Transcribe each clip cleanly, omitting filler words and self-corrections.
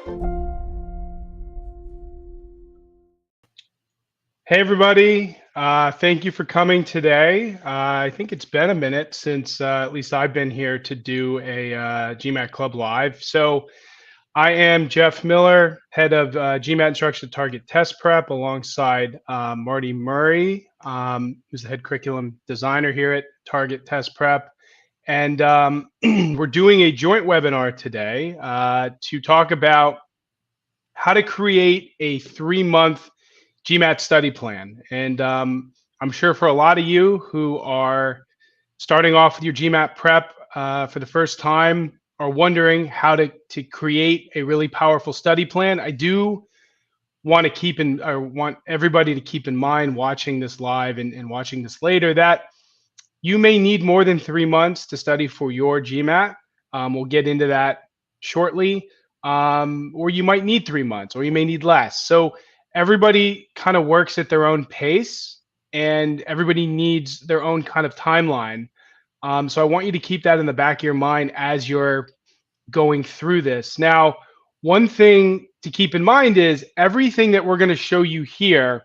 Hey, everybody. Thank you for coming today. I think it's been a minute since at least I've been here to do a GMAT Club Live. So I am Jeff Miller, head of GMAT Instruction Target Test Prep, alongside Marty Murray, who's the head curriculum designer here at Target Test Prep. And we're doing a joint webinar today to talk about how to create a 3-month GMAT study plan. And I'm sure for a lot of you who are starting off with your GMAT prep for the first time are wondering how to create a really powerful study plan. I do want everybody to keep in mind watching this live and watching this later that you may need more than 3 months to study for your GMAT. We'll get into that shortly. Or you might need 3 months, or you may need less. So everybody kind of works at their own pace, and everybody needs their own kind of timeline. So I want you to keep that in the back of your mind as you're going through this. Now, one thing to keep in mind is everything that we're going to show you here,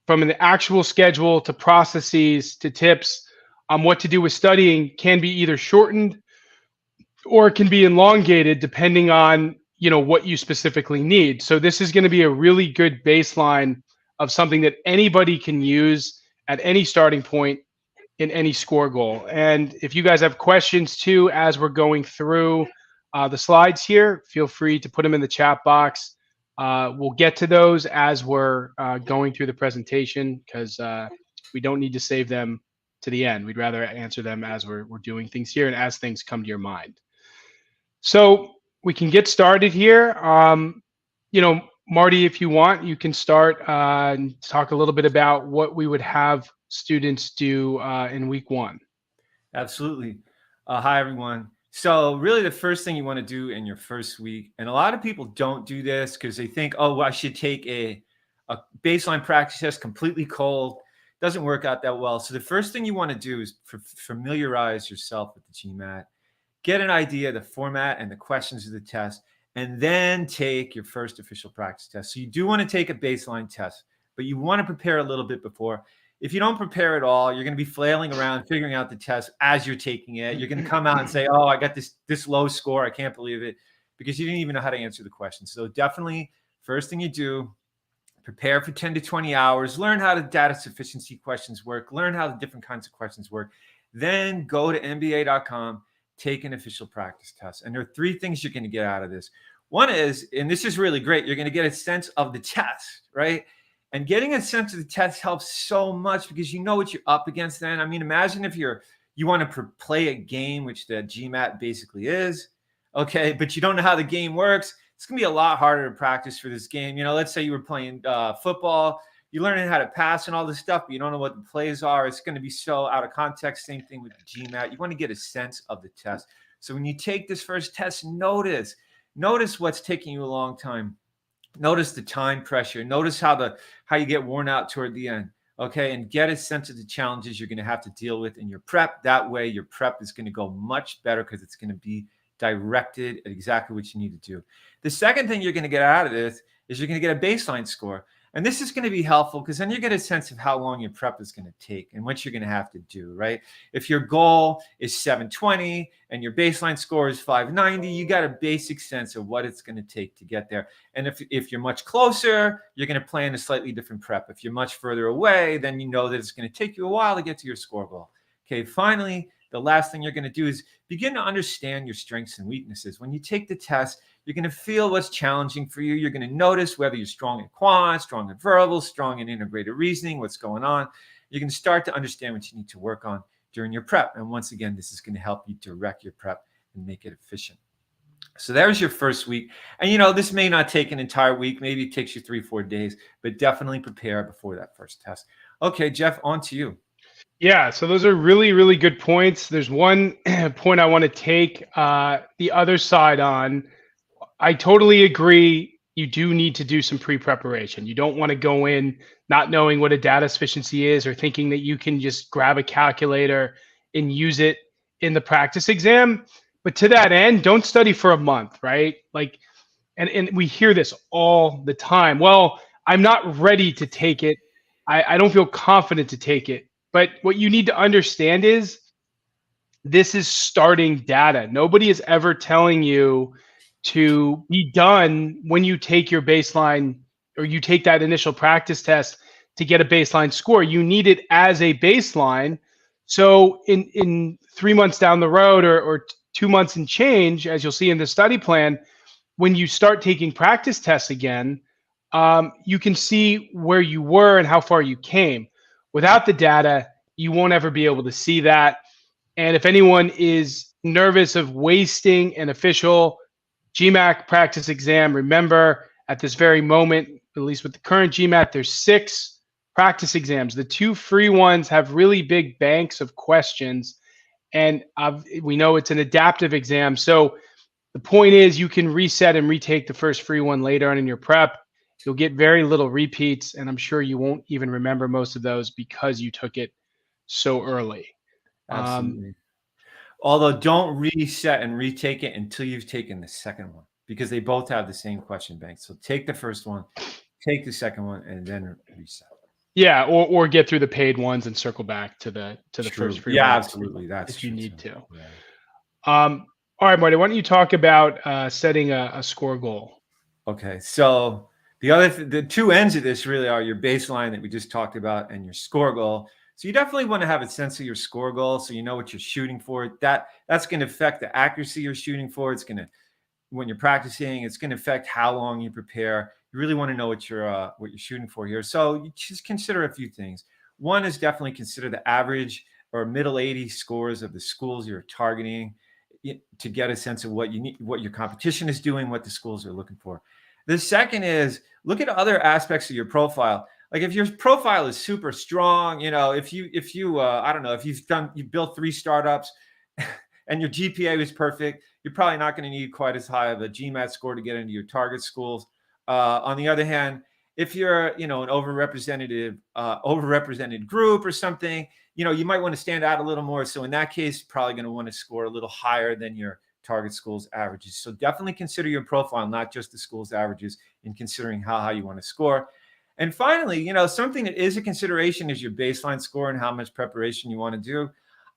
from an actual schedule to processes to tips on what to do with studying, can be either shortened or it can be elongated depending on what you specifically need. So this is going to be a really good baseline of something that anybody can use at any starting point in any score goal. And if you guys have questions too, as we're going through the slides here, feel free to put them in the chat box. We'll get to those as we're going through the presentation, because we don't need to save them to the end. We'd rather answer them as we're doing things here and as things come to your mind. So we can get started here. Marty, if you want, you can start and talk a little bit about what we would have students do in week 1. Absolutely. Hi, everyone. So really the first thing you want to do in your first week, and a lot of people don't do this because they think, oh, well, I should take a baseline practice test completely cold. Doesn't work out that well. So the first thing you want to do is familiarize yourself with the GMAT, get an idea of the format and the questions of the test, and then take your first official practice test. So you do want to take a baseline test, but you want to prepare a little bit before. If you don't prepare at all, you're going to be flailing around figuring out the test as you're taking it. You're going to come out and say, oh, I got this low score. I can't believe it, because you didn't even know how to answer the question. So definitely, first thing you do, prepare for 10 to 20 hours, learn how the data sufficiency questions work, learn how the different kinds of questions work. Then go to MBA.com, take an official practice test. And there are 3 things you're going to get out of this. One is, and this is really great, you're going to get a sense of the test, right? And getting a sense of the test helps so much because you know what you're up against then. I mean, imagine if you want to play a game, which the GMAT basically is, okay, but you don't know how the game works. It's going to be a lot harder to practice for this game. Let's say you were playing football, you're learning how to pass and all this stuff, but you don't know what the plays are. It's going to be so out of context. Same thing with the GMAT. You want to get a sense of the test. So when you take this first test, notice what's taking you a long time. Notice the time pressure. Notice how you get worn out toward the end. Okay, and get a sense of the challenges you're going to have to deal with in your prep. That way, your prep is going to go much better because it's going to be directed at exactly what you need to do. The second thing you're going to get out of this is you're going to get a baseline score. And this is going to be helpful because then you get a sense of how long your prep is going to take and what you're going to have to do, right? If your goal is 720 and your baseline score is 590, you got a basic sense of what it's going to take to get there. And if you're much closer, you're going to plan a slightly different prep. If you're much further away, then you know that it's going to take you a while to get to your score goal. Okay, finally, the last thing you're going to do is begin to understand your strengths and weaknesses. When you take the test, you're going to feel what's challenging for you. You're going to notice whether you're strong in quant, strong in verbal, strong in integrated reasoning, what's going on. You're going to start to understand what you need to work on during your prep. And once again, this is going to help you direct your prep and make it efficient. So there's your first week. And, this may not take an entire week. Maybe it takes you 3-4 days, but definitely prepare before that first test. Okay, Jeff, on to you. Yeah, so those are really, really good points. There's one point I want to take the other side on. I totally agree. You do need to do some pre-preparation. You don't want to go in not knowing what a data sufficiency is or thinking that you can just grab a calculator and use it in the practice exam. But to that end, don't study for a month, right? Like, And we hear this all the time. Well, I'm not ready to take it. I don't feel confident to take it. But what you need to understand is this is starting data. Nobody is ever telling you to be done when you take your baseline or you take that initial practice test to get a baseline score. You need it as a baseline. So in 3 months down the road or 2 months and change, as you'll see in the study plan, when you start taking practice tests again, you can see where you were and how far you came. Without the data, you won't ever be able to see that. And if anyone is nervous of wasting an official GMAT practice exam, remember at this very moment, at least with the current GMAT, there's 6 practice exams. The 2 free ones have really big banks of questions. And we know it's an adaptive exam. So the point is you can reset and retake the first free one later on in your prep. You'll get very little repeats, and I'm sure you won't even remember most of those because you took it so early. Absolutely. Although don't reset and retake it until you've taken the second one, because they both have the same question bank. So take the first one, take the second one, and then reset. Yeah, or get through the paid ones and circle back to the first free one. Yeah, absolutely. That's if you need too. to. Yeah. All right, Marty, why don't you talk about setting a score goal? Okay, so the 2 ends of this really are your baseline that we just talked about and your score goal. So you definitely want to have a sense of your score goal, so you know what you're shooting for. That's going to affect the accuracy you're shooting for. It's going to, when you're practicing, it's going to affect how long you prepare. You really want to know what you're shooting for here. So you just consider a few things. One is definitely consider the average or middle 80 scores of the schools you're targeting to get a sense of what you need, what your competition is doing, what the schools are looking for. The second is look at other aspects of your profile. Like if your profile is super strong, if you I don't know, if you've built 3 startups and your GPA was perfect, you're probably not going to need quite as high of a GMAT score to get into your target schools. On the other hand, if you're, an overrepresented group or something, you might want to stand out a little more. So in that case, you're probably going to want to score a little higher than your target school's averages. So definitely consider your profile, not just the school's averages, in considering how high you want to score. And finally, something that is a consideration is your baseline score and how much preparation you want to do.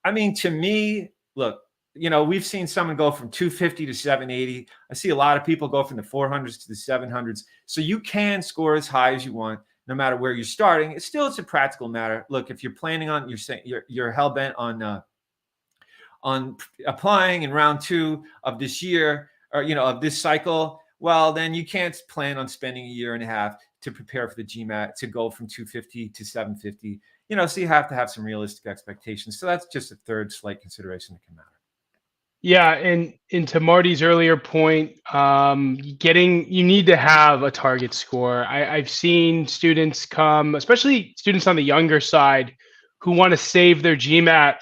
I mean, to me, look, we've seen someone go from 250 to 780. I see a lot of people go from the 400s to the 700s. So you can score as high as you want, no matter where you're starting. It's a practical matter. Look, if you're planning on, you're hell-bent on applying in round 2 of this year, or, of this cycle, well, then you can't plan on spending a year and a half to prepare for the GMAT to go from 250 to 750. So you have to have some realistic expectations. So that's just a third slight consideration that can matter. Yeah, and to Marty's earlier point, you need to have a target score. I've seen students come, especially students on the younger side, who want to save their GMAT.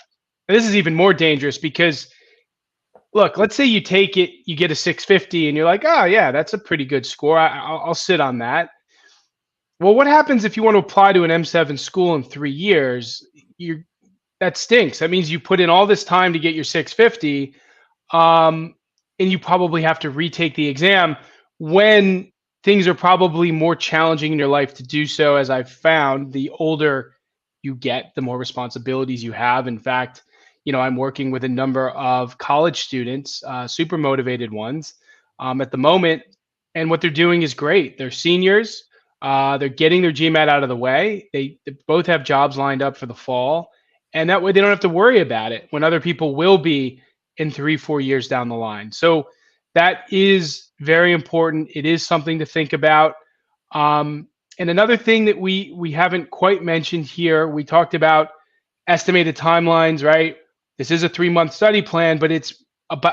And this is even more dangerous because, look, let's say you take it, you get a 650, and you're like, oh yeah, that's a pretty good score. I'll sit on that. Well, what happens if you want to apply to an M7 school in 3 years? That stinks. That means you put in all this time to get your 650. And you probably have to retake the exam when things are probably more challenging in your life to do so. As I've found, the older you get, the more responsibilities you have. In fact, I'm working with a number of college students, super motivated ones, at the moment. And what they're doing is great. They're seniors. They're getting their GMAT out of the way. They both have jobs lined up for the fall. And that way they don't have to worry about it when other people will be in 3-4 years down the line. So that is very important. It is something to think about. And another thing that we haven't quite mentioned here, we talked about estimated timelines, right? This is a 3-month study plan, but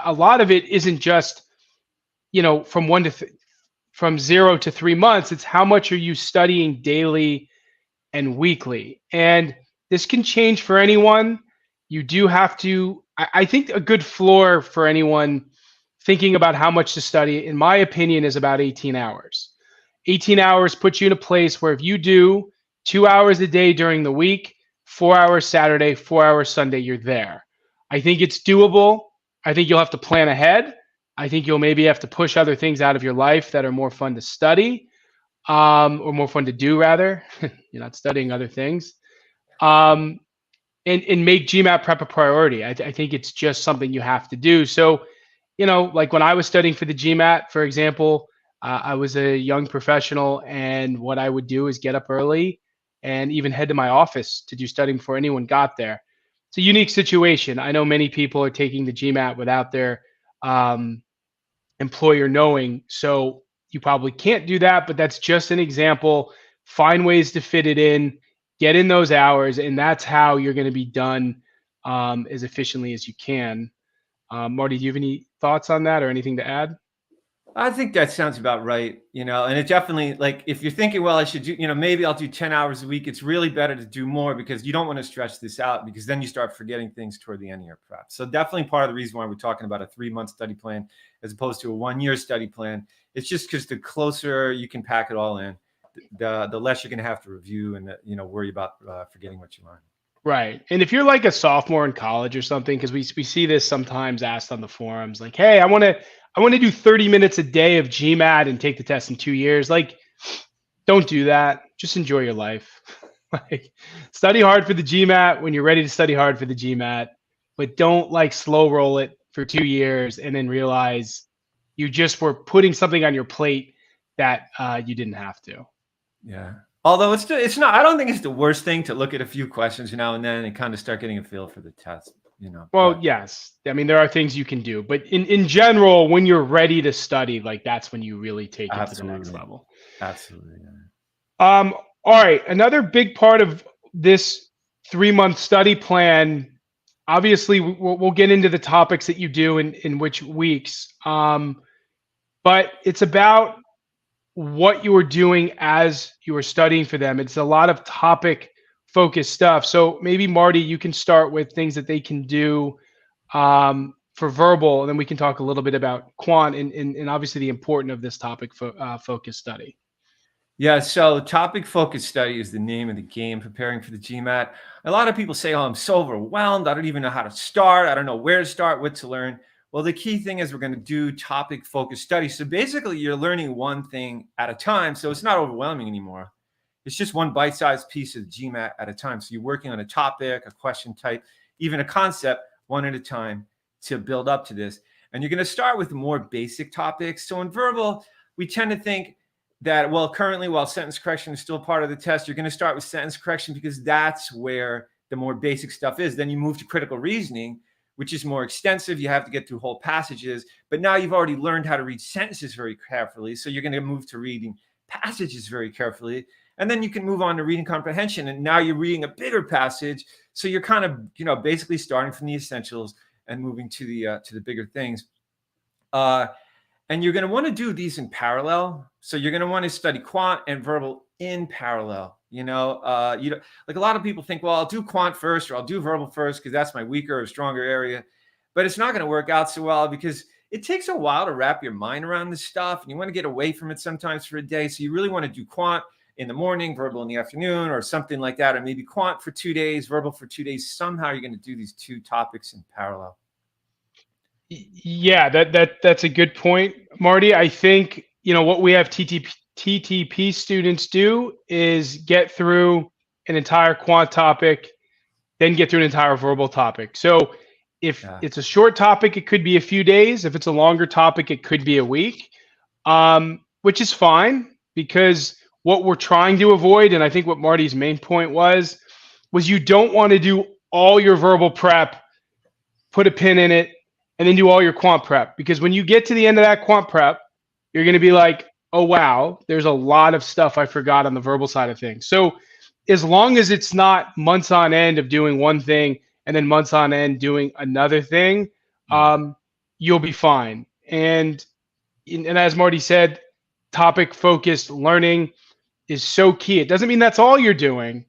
a lot of it isn't just, from 0 to 3 months. It's how much are you studying daily and weekly. And this can change for anyone. You do have to, I think a good floor for anyone thinking about how much to study, in my opinion, is about 18 hours. 18 hours puts you in a place where if you do 2 hours a day during the week, 4 hours Saturday, 4 hours Sunday, you're there. I think it's doable. I think you'll have to plan ahead. I think you'll maybe have to push other things out of your life that are more fun to study, or more fun to do rather. You're not studying other things. Um, and make GMAT prep a priority. I think it's just something you have to do. So, like when I was studying for the GMAT, for example, I was a young professional, and what I would do is get up early and even head to my office to do studying before anyone got there. It's a unique situation. I know many people are taking the GMAT without their um, employer knowing. So you probably can't do that, but that's just an example. Find ways to fit it in, get in those hours, and that's how you're going to be done as efficiently as you can. Marty, do you have any thoughts on that or anything to add? I think that sounds about right, and it definitely, like, if you're thinking, well, I should do, maybe I'll do 10 hours a week. It's really better to do more because you don't want to stretch this out, because then you start forgetting things toward the end of your prep. So definitely part of the reason why we're talking about a 3-month study plan as opposed to a 1-year study plan. It's just because the closer you can pack it all in, the less you're going to have to review and, worry about forgetting what you learned. Right. And if you're like a sophomore in college or something, because we see this sometimes asked on the forums, like, hey, I want to do 30 minutes a day of GMAT and take the test in 2 years. Like, don't do that. Just enjoy your life. Like, study hard for the GMAT when you're ready to study hard for the GMAT, but don't like slow roll it for 2 years and then realize you just were putting something on your plate that you didn't have to. Yeah. Although it's not, I don't think it's the worst thing to look at a few questions now and then and kind of start getting a feel for the test, Well, but yes. I mean, there are things you can do, but in general, when you're ready to study, like that's when you really take it to the next absolutely. level. Absolutely. Yeah. All right. Another big part of this 3-month study plan, obviously, we'll get into the topics that you do in which weeks, but it's about what you were doing as you were studying for them. It's a lot of topic focused stuff. So maybe Marty, you can start with things that they can do for verbal, and then we can talk a little bit about quant and obviously the importance of this topic focus study. Yeah, so topic focused study is the name of the game preparing for the GMAT. A lot of people say, oh, I'm so overwhelmed. I don't even know how to start. I don't know where to start, what to learn. Well, the key thing is we're going to do topic focused study. So basically, you're learning one thing at a time. So it's not overwhelming anymore. It's just one bite-sized piece of the GMAT at a time. So you're working on a topic, a question type, even a concept, one at a time to build up to this. And you're going to start with more basic topics. So in verbal, we tend to think that, well, currently, while sentence correction is still part of the test, you're going to start with sentence correction because that's where the more basic stuff is. Then you move to critical reasoning, which is more extensive. You have to get through whole passages. But now you've already learned how to read sentences very carefully. So you're going to move to reading passages very carefully. And then you can move on to reading comprehension. And now you're reading a bigger passage. So you're kind of, basically starting from the essentials and moving to the bigger things. And you're going to want to do these in parallel. So you're going to want to study quant and verbal in parallel. Like a lot of people think, well, I'll do quant first or I'll do verbal first because that's my weaker or stronger area. But it's not going to work out so well because it takes a while to wrap your mind around this stuff. And you want to get away from it sometimes for a day. So you really want to do quant in the morning, verbal in the afternoon, or something like that. Or maybe quant for 2 days, verbal for 2 days. Somehow you're going to do these two topics in parallel. Yeah, that's a good point, Marty. I think what we have TTP students do is get through an entire quant topic, then get through an entire verbal topic. So if it's a short topic, it could be a few days. If it's a longer topic, it could be a week, which is fine because what we're trying to avoid, and I think what Marty's main point was you don't want to do all your verbal prep, put a pin in it, and then do all your quant prep. Because when you get to the end of that quant prep, you're going to be like, oh, wow, there's a lot of stuff I forgot on the verbal side of things. So as long as it's not months on end of doing one thing and then months on end doing another thing, you'll be fine. And as Marty said, topic focused learning is so key. It doesn't mean that's all you're doing,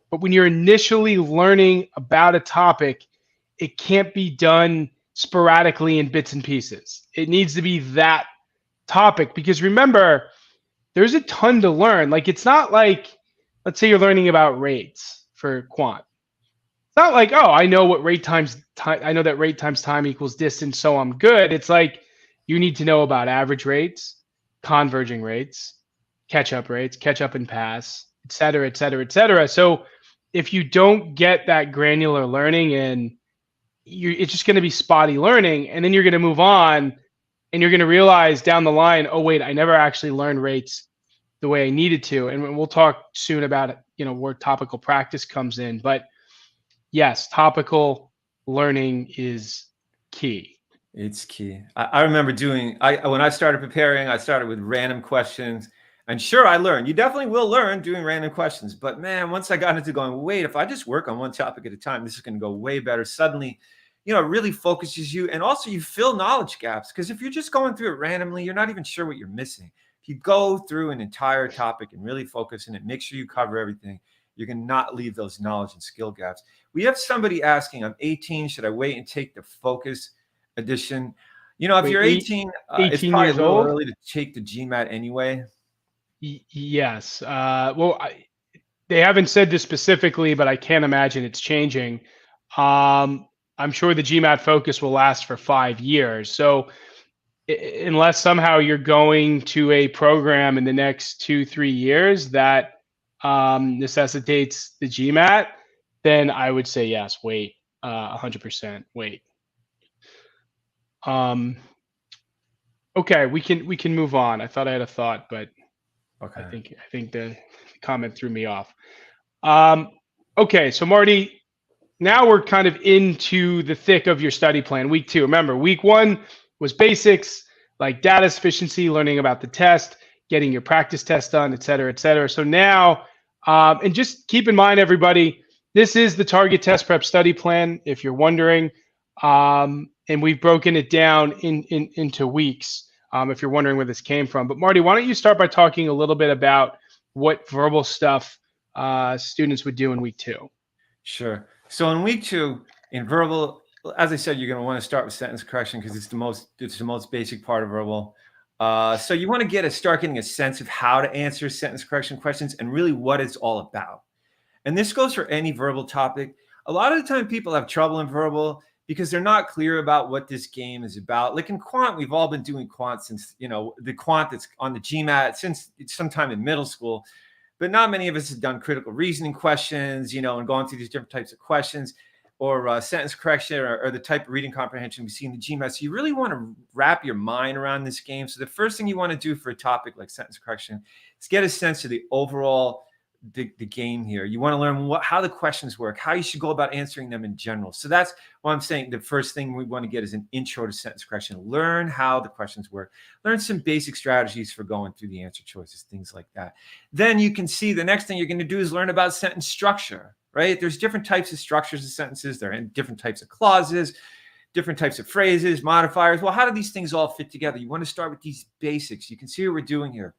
but when you're initially learning about a topic, it can't be done sporadically in bits and pieces. It needs to be that topic because remember, there's a ton to learn. Like it's not like, let's say you're learning about rates for quant. It's not like, oh, I know what rate times time, I know that rate times time equals distance, so I'm good. It's like You need to know about average rates, converging rates, catch up and pass, et cetera, et cetera, et cetera. So if you don't get that granular learning in, it's just going to be spotty learning. And then you're going to move on and you're going to realize down the line, oh, wait, I never actually learned rates the way I needed to. And we'll talk soon about, where topical practice comes in. But yes, topical learning is key. It's key. I remember when I started preparing, I started with random questions. And sure, I learned. You definitely will learn doing random questions. But man, once I got into going, wait, if I just work on one topic at a time, this is going to go way better. Suddenly, it really focuses you. And also you fill knowledge gaps. Because if you're just going through it randomly, you're not even sure what you're missing. If you go through an entire topic and really focus on it, make sure you cover everything, you're going to not leave those knowledge and skill gaps. We have somebody asking, I'm 18. Should I wait and take the focus edition? If you're 18, it's probably years a little old? early to take the GMAT anyway. Yes. They haven't said this specifically, but I can't imagine it's changing. I'm sure the GMAT focus will last for 5 years. So unless somehow you're going to a program in the next 2-3 years that necessitates the GMAT, then I would say yes, wait, 100% wait. Okay, we can move on. I thought I had a thought, but okay. I think the comment threw me off. Okay, so Marty, now we're kind of into the thick of your study plan. Week 2. Remember, week 1 was basics like data sufficiency, learning about the test, getting your practice test done, et cetera, et cetera. So now, and just keep in mind, everybody, this is the Target Test Prep study plan, if you're wondering. And we've broken it down into weeks, if you're wondering where this came from. But Marty, why don't you start by talking a little bit about what verbal stuff students would do in week 2? Sure. So in week 2, in verbal, as I said, you're going to want to start with sentence correction because it's the most basic part of verbal. So you want to start getting a sense of how to answer sentence correction questions and really what it's all about. And this goes for any verbal topic. A lot of the time people have trouble in verbal because they're not clear about what this game is about. Like in quant, we've all been doing quant since, the quant that's on the GMAT since sometime in middle school. But not many of us have done critical reasoning questions, and gone through these different types of questions or sentence correction or the type of reading comprehension we see in the GMAT. So you really want to wrap your mind around this game. So the first thing you want to do for a topic like sentence correction is get a sense of the overall the game here. You want to learn how the questions work, how you should go about answering them in general. So that's why I'm saying the first thing we want to get is an intro to sentence correction. Learn how the questions work. Learn some basic strategies for going through the answer choices, things like that. Then you can see the next thing you're going to do is learn about sentence structure, right? There's different types of structures of sentences. There are different types of clauses, different types of phrases, modifiers. Well, how do these things all fit together? You want to start with these basics. You can see what we're doing here.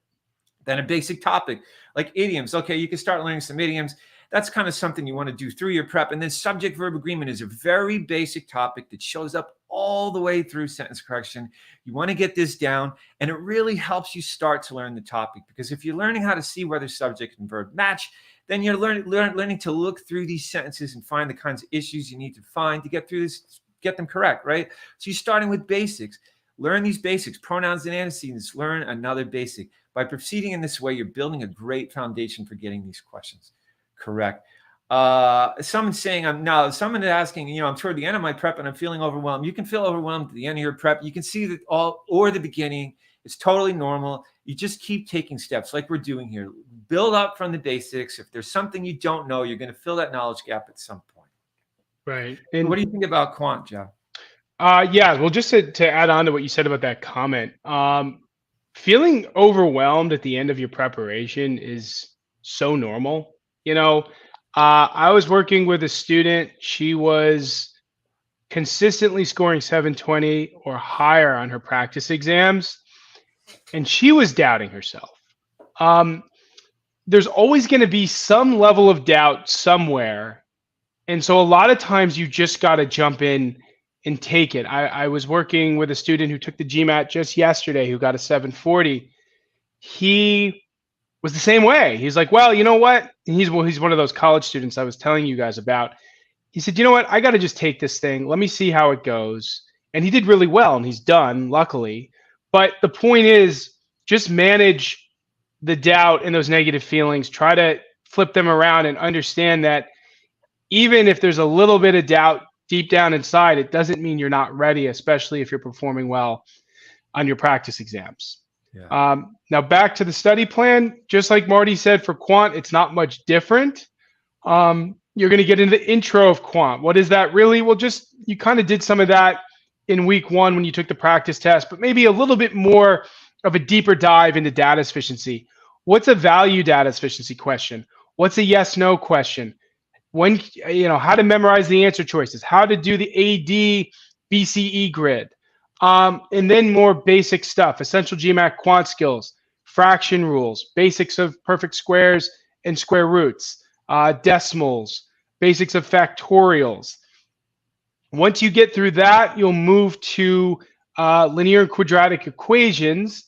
Then a basic topic like idioms. Okay, you can start learning some idioms. That's kind of something you want to do through your prep. And then subject-verb agreement is a very basic topic that shows up all the way through sentence correction. You want to get this down, and it really helps you start to learn the topic, because if you're learning how to see whether subject and verb match, then you're learning to look through these sentences and find the kinds of issues you need to find to get through this, get them correct, right? So you're starting with basics. Learn these basics, pronouns and antecedents. Learn another basic. By proceeding in this way, you're building a great foundation for getting these questions correct. Someone's saying, someone is asking, I'm toward the end of my prep and I'm feeling overwhelmed. You can feel overwhelmed at the end of your prep. You can see that or the beginning. It's totally normal. You just keep taking steps like we're doing here. Build up from the basics. If there's something you don't know, you're going to fill that knowledge gap at some point. Right. And what do you think about quant, Jeff? Yeah, well, just to add on to what you said about that comment, feeling overwhelmed at the end of your preparation is so normal. I was working with a student. She was consistently scoring 720 or higher on her practice exams, and she was doubting herself. There's always going to be some level of doubt somewhere. And so a lot of times you just got to jump in and take it. I was working with a student who took the GMAT just yesterday who got a 740. He was the same way. He's like, well, you know what? And he's one of those college students I was telling you guys about. He said, you know what? I got to just take this thing. Let me see how it goes. And he did really well, and he's done, luckily. But the point is, just manage the doubt and those negative feelings. Try to flip them around and understand that even if there's a little bit of doubt deep down inside, it doesn't mean you're not ready, especially if you're performing well on your practice exams. Yeah. Now back to the study plan, just like Marty said for quant, it's not much different. You're going to get into the intro of quant. What is that really? Well, just you kind of did some of that in week 1 when you took the practice test, but maybe a little bit more of a deeper dive into data sufficiency. What's a value data sufficiency question? What's a yes no question? When, how to memorize the answer choices, how to do the AD BCE grid, and then more basic stuff, essential GMAT quant skills, fraction rules, basics of perfect squares and square roots, decimals, basics of factorials. Once you get through that, you'll move to linear and quadratic equations,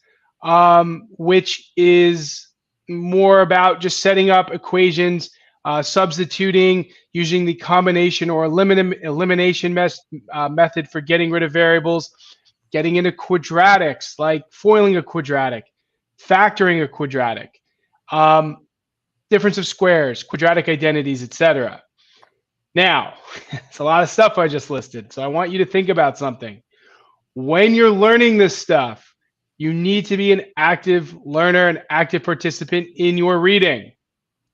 which is more about just setting up equations, substituting, using the combination or elimination method for getting rid of variables, getting into quadratics, like foiling a quadratic, factoring a quadratic, difference of squares, quadratic identities, etc. Now, it's a lot of stuff I just listed, so I want you to think about something. When you're learning this stuff, you need to be an active learner, an active participant in your reading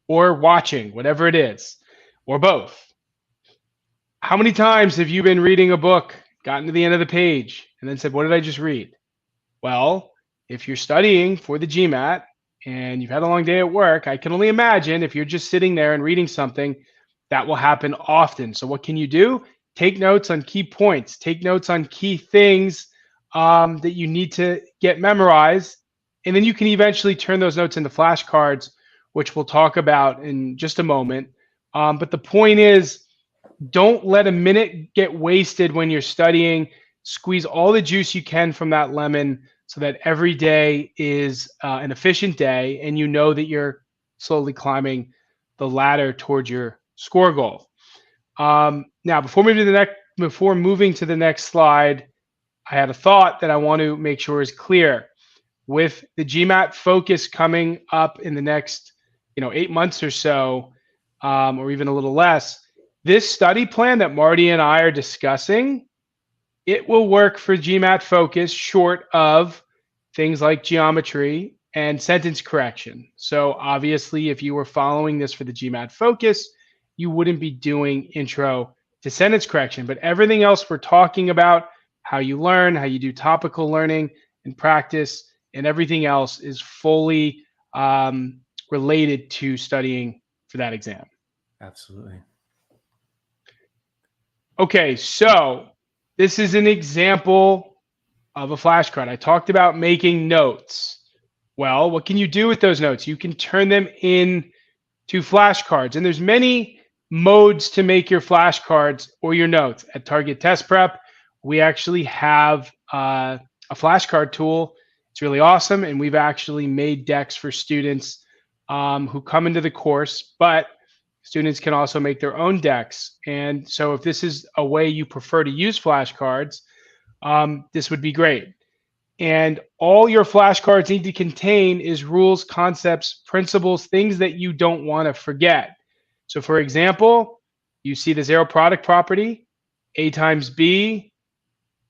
or watching, whatever it is, or both. How many times have you been reading a book, gotten to the end of the page, and then said, what did I just read? Well, if you're studying for the GMAT and you've had a long day at work, I can only imagine if you're just sitting there and reading something, that will happen often. So what can you do? Take notes on key points, take notes on key things that you need to get memorized, and then you can eventually turn those notes into flashcards, which we'll talk about in just a moment. But the point is, don't let a minute get wasted when you're studying. Squeeze all the juice you can from that lemon so that every day is an efficient day and you know that you're slowly climbing the ladder towards your score goal. Now, before moving to the next slide, I had a thought that I want to make sure is clear. With the GMAT focus coming up in the next 8 months or so, or even a little less, this study plan that Marty and I are discussing, it will work for GMAT focus short of things like geometry and sentence correction. So obviously, if you were following this for the GMAT focus, you wouldn't be doing intro to sentence correction. But everything else we're talking about, how you learn, how you do topical learning and practice, and everything else is fully related to studying for that exam. Absolutely. Okay, so this is an example of a flashcard. I talked about making notes. Well, what can you do with those notes? You can turn them into flashcards, and there's many modes to make your flashcards or your notes. At Target Test Prep, we actually have a flashcard tool. It's really awesome, and we've actually made decks for students who come into the course, but students can also make their own decks. And so if this is a way you prefer to use flashcards, this would be great. And all your flashcards need to contain is rules, concepts, principles, things that you don't want to forget. So for example, you see the zero product property, A times B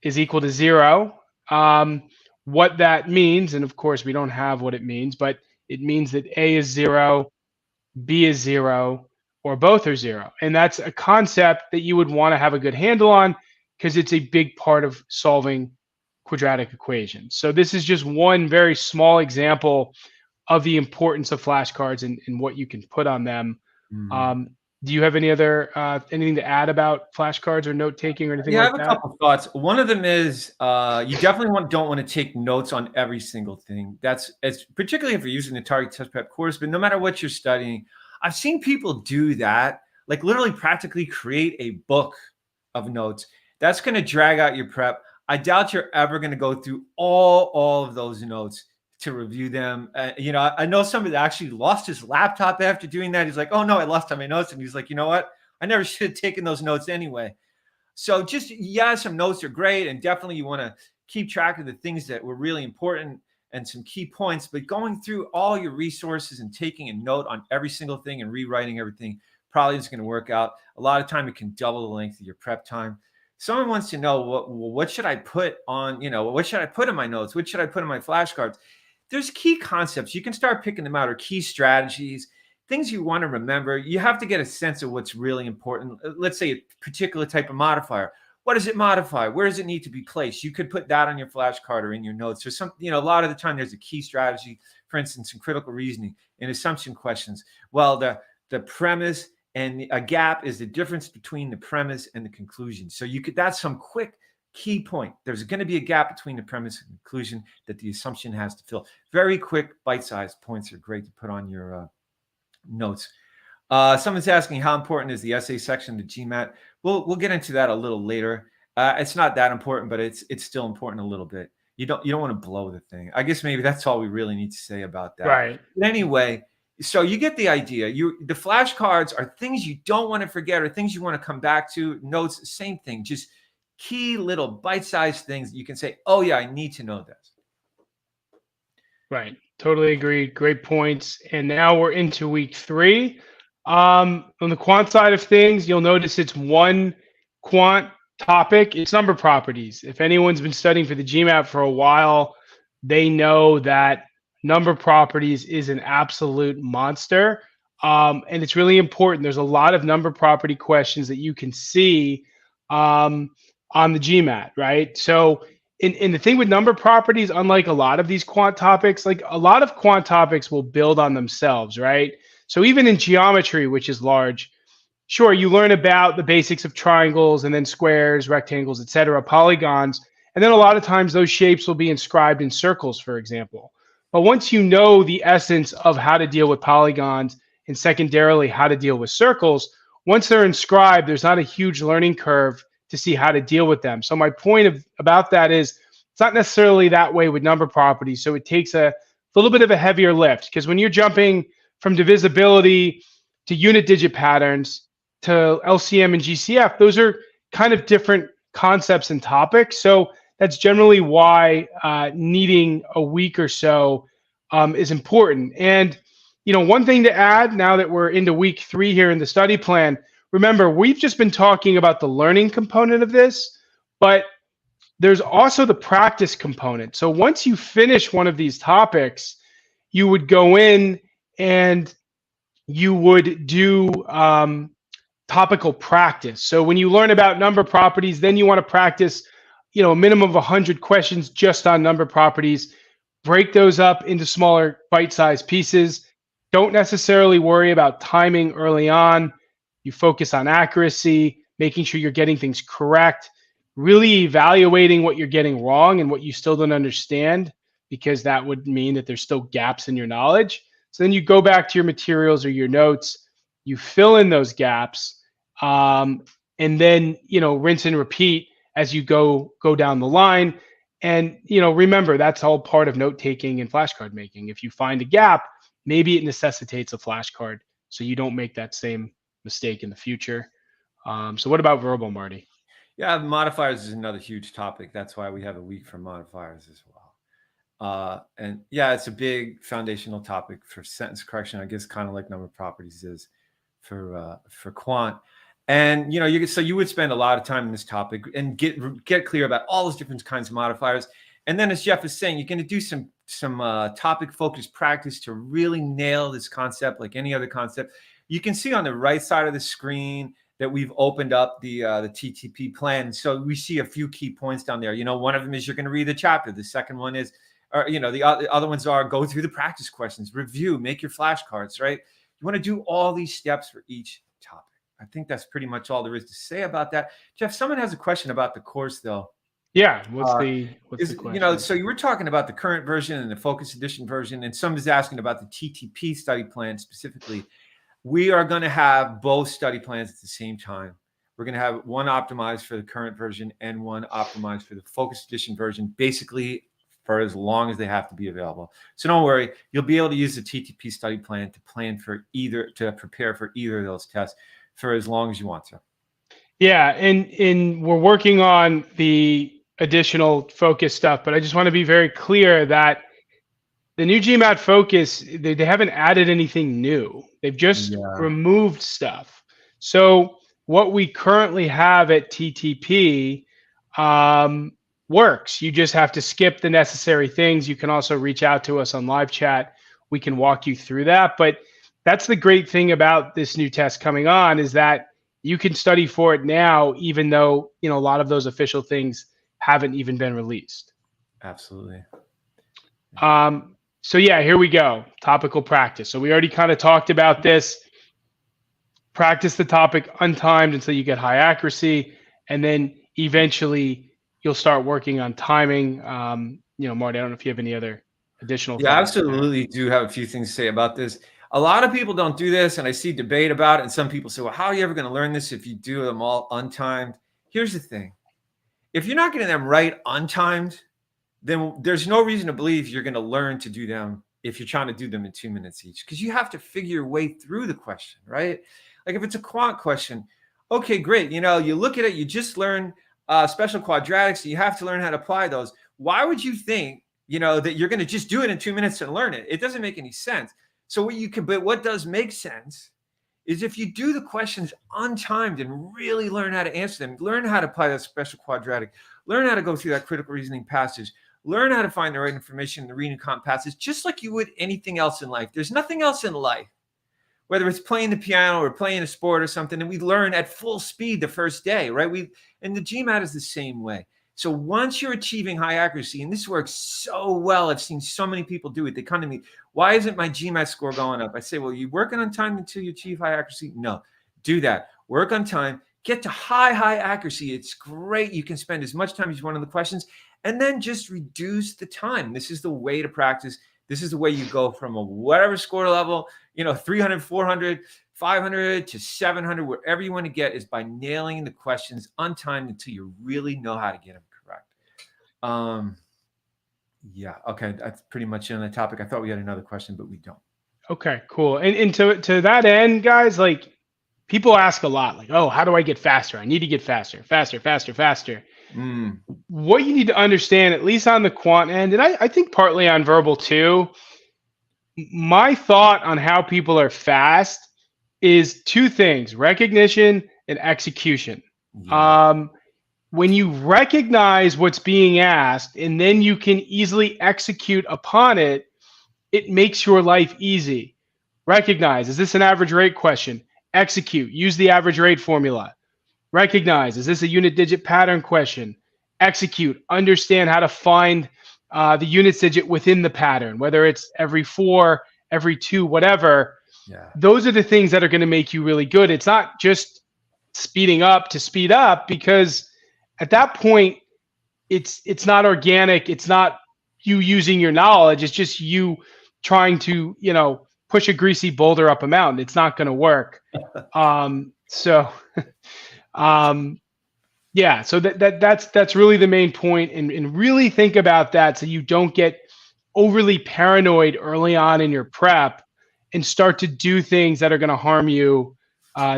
is equal to 0. What that means, and of course we don't have what it means, but it means that A is 0, B is 0, or both are 0. And that's a concept that you would want to have a good handle on because it's a big part of solving quadratic equations. So this is just one very small example of the importance of flashcards and what you can put on them. Do you have any other anything to add about flashcards or note taking or anything like that? I have a couple thoughts. One of them is you definitely don't want to take notes on every single thing. It's particularly if you're using the Target Test Prep course, but no matter what you're studying, I've seen people do that, like literally practically create a book of notes. That's going to drag out your prep. I doubt you're ever going to go through all of those notes to review them. I know somebody that actually lost his laptop after doing that. He's like, oh no, I lost all my notes. And he's like, you know what? I never should have taken those notes anyway. So just, some notes are great. And definitely you want to keep track of the things that were really important and some key points, but going through all your resources and taking a note on every single thing and rewriting everything probably is going to work out. A lot of time it can double the length of your prep time. Someone wants to know what should I put on, what should I put in my notes? What should I put in my flashcards? There's key concepts. You can start picking them out, or key strategies, things you want to remember. You have to get a sense of what's really important. Let's say a particular type of modifier. What does it modify? Where does it need to be placed? You could put that on your flashcard or in your notes. Or some, a lot of the time there's a key strategy, for instance, in critical reasoning, in assumption questions. Well, the premise and a gap is the difference between the premise and the conclusion. So that's some quick key point. There's going to be a gap between the premise and conclusion that the assumption has to fill. Very quick, bite-sized points are great to put on your notes. Someone's asking, how important is the essay section to GMAT? We'll get into that a little later. It's not that important, but it's still important a little bit. You don't want to blow the thing. I guess maybe that's all we really need to say about that. Right. But anyway, so you get the idea. The flashcards are things you don't want to forget or things you want to come back to. Notes, same thing. Just key little bite-sized things that you can say, oh yeah, I need to know this. Right. Totally agree. Great points. And now we're into week 3. On the quant side of things, you'll notice it's one quant topic. It's number properties. If anyone's been studying for the GMAT for a while, they know that number properties is an absolute monster. And it's really important. There's a lot of number property questions that you can see on the GMAT, right? So in the thing with number properties, unlike a lot of these quant topics, like a lot of quant topics will build on themselves, right? So even in geometry, which is large, sure, you learn about the basics of triangles and then squares, rectangles, etc., polygons, and then a lot of times those shapes will be inscribed in circles, for example. But once you know the essence of how to deal with polygons and secondarily how to deal with circles, once they're inscribed, there's not a huge learning curve to see how to deal with them. So my point about that is it's not necessarily that way with number properties. So it takes a little bit of a heavier lift, because when you're jumping from divisibility to unit digit patterns to LCM and GCF, those are kind of different concepts and topics. So that's generally why needing a week or so is important. And, one thing to add now that we're into week 3 here in the study plan, remember, we've just been talking about the learning component of this, but there's also the practice component. So once you finish one of these topics, you would go in and you would do topical practice. So when you learn about number properties, then you want to practice, a minimum of 100 questions just on number properties. Break those up into smaller bite-sized pieces. Don't necessarily worry about timing early on. You focus on accuracy, making sure you're getting things correct, really evaluating what you're getting wrong and what you still don't understand, because that would mean that there's still gaps in your knowledge. So then you go back to your materials or your notes, you fill in those gaps, and then, rinse and repeat as you go down the line. And, remember, that's all part of note taking and flashcard making. If you find a gap, maybe it necessitates a flashcard so you don't make that same mistake in the future. So what about verbal, Marty? Yeah, modifiers is another huge topic. That's why we have a week for modifiers as well. And yeah, it's a big foundational topic for sentence correction, I guess, kind of like number properties is for quant. And so you would spend a lot of time in this topic and get clear about all those different kinds of modifiers. And then, as Jeff is saying, you're going to do some topic focused practice to really nail this concept, like any other concept. You can see on the right side of the screen that we've opened up the TTP plan. So we see a few key points down there. One of them is you're going to read the chapter. The second one is, the other ones are go through the practice questions, review, make your flashcards, right? You want to do all these steps for each topic. I think that's pretty much all there is to say about that. Jeff, someone has a question about the course, though. Yeah, what's the question? So you were talking about the current version and the focus edition version, and someone's asking about the TTP study plan specifically. We are going to have both study plans at the same time. We're going to have one optimized for the current version and one optimized for the focus edition version, basically for as long as they have to be available. So don't worry, you'll be able to use the TTP study plan to prepare for either of those tests for as long as you want to. Yeah, and we're working on the additional focus stuff, but I just want to be very clear that the new GMAT focus, they haven't added anything new. They've just Yeah. removed stuff. So what we currently have at TTP works. You just have to skip the necessary things. You can also reach out to us on live chat. We can walk you through that. But that's the great thing about this new test coming on, is that you can study for it now, even though, you know, a lot of those official things haven't even been released. Absolutely. So yeah, here we go. Topical practice. So we already kind of talked about this. Practice the topic untimed until you get high accuracy, and then eventually you'll start working on timing. You know, Marty, I don't know if you have any other additional Yeah, thoughts. absolutely do have a few things to say about this. A lot of people don't do this, and I see debate about it. And some people say, well, how are you ever going to learn this if you do them all untimed? Here's the thing. If you're not getting them right untimed, then there's no reason to believe you're going to learn to do them if you're trying to do them in 2 minutes each, because you have to figure your way through the question, right? Like if it's a quant question, okay, great. You know, you look at it, you just learn special quadratics, and you have to learn how to apply those. Why would you think, you know, that you're going to just do it in 2 minutes and learn it? It doesn't make any sense. So what does make sense is if you do the questions untimed and really learn how to answer them, learn how to apply that special quadratic, learn how to go through that critical reasoning passage, learn how to find the right information in the reading comp passage, just like you would anything else in life. There's nothing else in life, whether it's playing the piano or playing a sport or something, and we learn at full speed the first day, right? And the GMAT is the same way. So once you're achieving high accuracy, and this works so well, I've seen so many people do it. They come to me, why isn't my GMAT score going up? I say, well, you working on time until you achieve high accuracy? No, do that. Work on time, get to high accuracy. It's great. You can spend as much time as you want on the questions, and then just reduce the time. This is the way to practice. This is the way you go from a whatever score level, you know, 300, 400, 500 to 700, wherever you want to get, is by nailing the questions untimed until you really know how to get them correct. Yeah, okay, that's pretty much on the topic. I thought we had another question, but we don't. Okay, cool. And to that end, guys, like people ask a lot, like, oh, how do I get faster? I need to get faster. What you need to understand, at least on the quant end, and I think partly on verbal too, my thought on how people are fast is two things: recognition and execution. Yeah. When you recognize what's being asked and then you can easily execute upon it, it makes your life easy. Recognize, is this an average rate question? Execute, use the average rate formula. Recognize, is this a unit digit pattern question? Execute, understand how to find the units digit within the pattern, whether it's every 4, every 2, whatever. Yeah. Those are the things that are going to make you really good. It's not just speeding up to speed up, because at that point, it's not organic. It's not you using your knowledge. It's just you trying to, you know, push a greasy boulder up a mountain. It's not going to work. Yeah. So that's really the main point, and really think about that so you don't get overly paranoid early on in your prep and start to do things that are going to harm you